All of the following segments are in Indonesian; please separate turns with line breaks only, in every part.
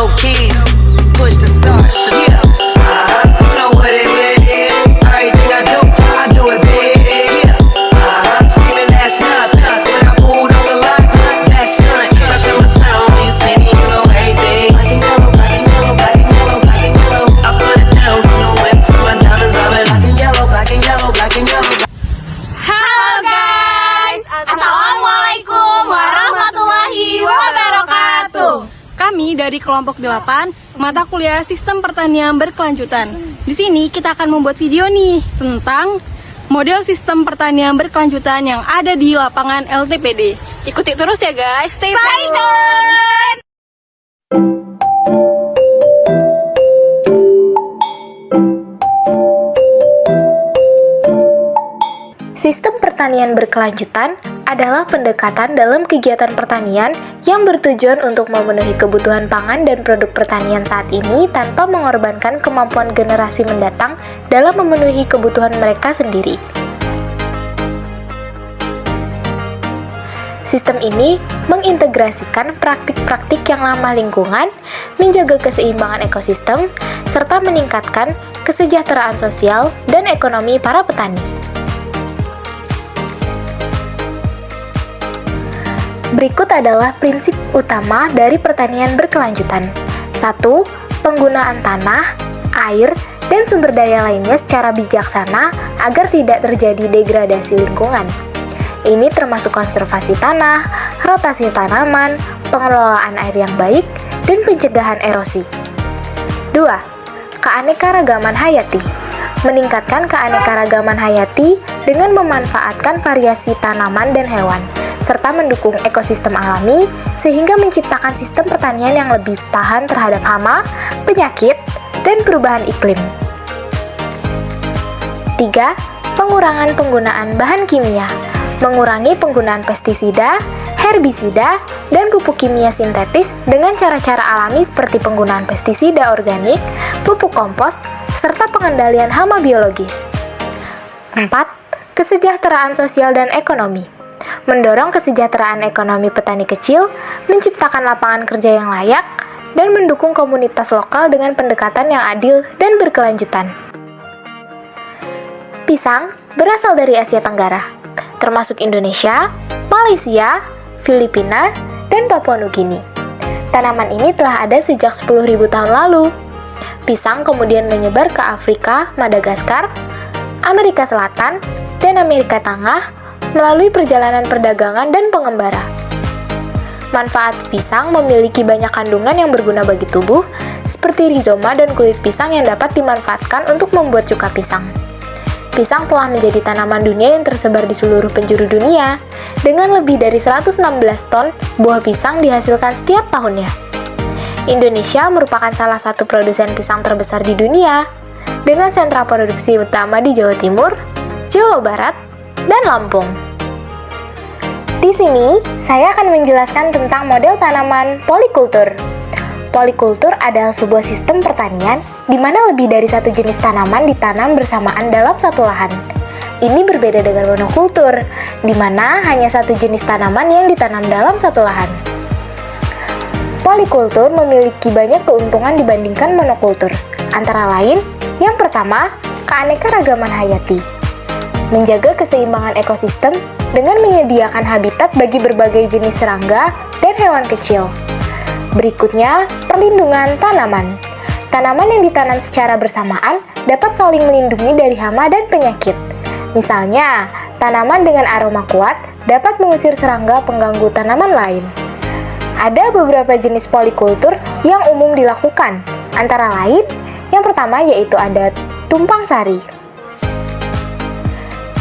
no keys. Push the start. Yeah. You know what it is. Everything I do it big. Yeah. Screaming that's nuts. When I pulled on the lot, that's nuts. Up in my town, you see me, you know everything. Black and yellow, black and yellow, black and yellow, black and yellow. I put it down from the whip to my diamonds. I've been black and yellow, black and yellow, black and yellow.
Halo guys, Assalamualaikum warahmatullahi wabarakatuh.
Kami dari kelompok 8 mata kuliah Sistem Pertanian Berkelanjutan. Di sini kita akan membuat video nih tentang model sistem pertanian berkelanjutan yang ada di lapangan LTPD. Ikuti terus ya guys, stay tune.
Sistem pertanian berkelanjutan adalah pendekatan dalam kegiatan pertanian yang bertujuan untuk memenuhi kebutuhan pangan dan produk pertanian saat ini tanpa mengorbankan kemampuan generasi mendatang dalam memenuhi kebutuhan mereka sendiri. Sistem ini mengintegrasikan praktik-praktik yang ramah lingkungan, menjaga keseimbangan ekosistem, serta meningkatkan kesejahteraan sosial dan ekonomi para petani. Berikut adalah prinsip utama dari pertanian berkelanjutan. 1. Penggunaan tanah, air, dan sumber daya lainnya secara bijaksana agar tidak terjadi degradasi lingkungan. Ini termasuk konservasi tanah, rotasi tanaman, pengelolaan air yang baik, dan pencegahan erosi. 2. Keanekaragaman hayati. Meningkatkan keanekaragaman hayati dengan memanfaatkan variasi tanaman dan hewan, serta mendukung ekosistem alami sehingga menciptakan sistem pertanian yang lebih tahan terhadap hama, penyakit, dan perubahan iklim. 3. Pengurangan penggunaan bahan kimia. Mengurangi penggunaan pestisida, herbisida, dan pupuk kimia sintetis dengan cara-cara alami seperti penggunaan pestisida organik, pupuk kompos, serta pengendalian hama biologis. 4. Kesejahteraan sosial dan ekonomi. Mendorong kesejahteraan ekonomi petani kecil, menciptakan lapangan kerja yang layak, dan mendukung komunitas lokal dengan pendekatan yang adil dan berkelanjutan. Pisang berasal dari Asia Tenggara, termasuk Indonesia, Malaysia, Filipina, dan Papua Nugini. Tanaman ini telah ada sejak 10.000 tahun lalu. Pisang kemudian menyebar ke Afrika, Madagaskar, Amerika Selatan, dan Amerika Tengah melalui perjalanan perdagangan dan pengembara. Manfaat pisang memiliki banyak kandungan yang berguna bagi tubuh, seperti rizoma dan kulit pisang yang dapat dimanfaatkan untuk membuat cuka pisang. Pisang telah menjadi tanaman dunia yang tersebar di seluruh penjuru dunia, dengan lebih dari 116 ton buah pisang dihasilkan setiap tahunnya. Indonesia merupakan salah satu produsen pisang terbesar di dunia, dengan sentra produksi utama di Jawa Timur, Jawa Barat, dan Lampung. Di sini, saya akan menjelaskan tentang model tanaman polikultur. Polikultur adalah sebuah sistem pertanian di mana lebih dari satu jenis tanaman ditanam bersamaan dalam satu lahan. Ini berbeda dengan monokultur, di mana hanya satu jenis tanaman yang ditanam dalam satu lahan. Polikultur memiliki banyak keuntungan dibandingkan monokultur. Antara lain, yang pertama, keanekaragaman hayati. Menjaga keseimbangan ekosistem dengan menyediakan habitat bagi berbagai jenis serangga dan hewan kecil. Berikutnya, perlindungan tanaman. Tanaman yang ditanam secara bersamaan dapat saling melindungi dari hama dan penyakit. Misalnya, tanaman dengan aroma kuat dapat mengusir serangga pengganggu tanaman lain. Ada beberapa jenis polikultur yang umum dilakukan, antara lain, yang pertama yaitu ada tumpang sari.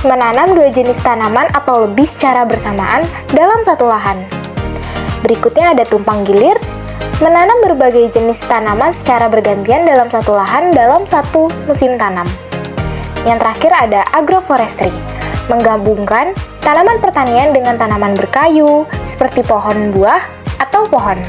Menanam dua jenis tanaman atau lebih secara bersamaan dalam satu lahan. Berikutnya ada tumpang gilir, menanam berbagai jenis tanaman secara bergantian dalam satu lahan dalam satu musim tanam. Yang terakhir ada agroforestry, menggabungkan tanaman pertanian dengan tanaman berkayu seperti pohon buah atau pohon.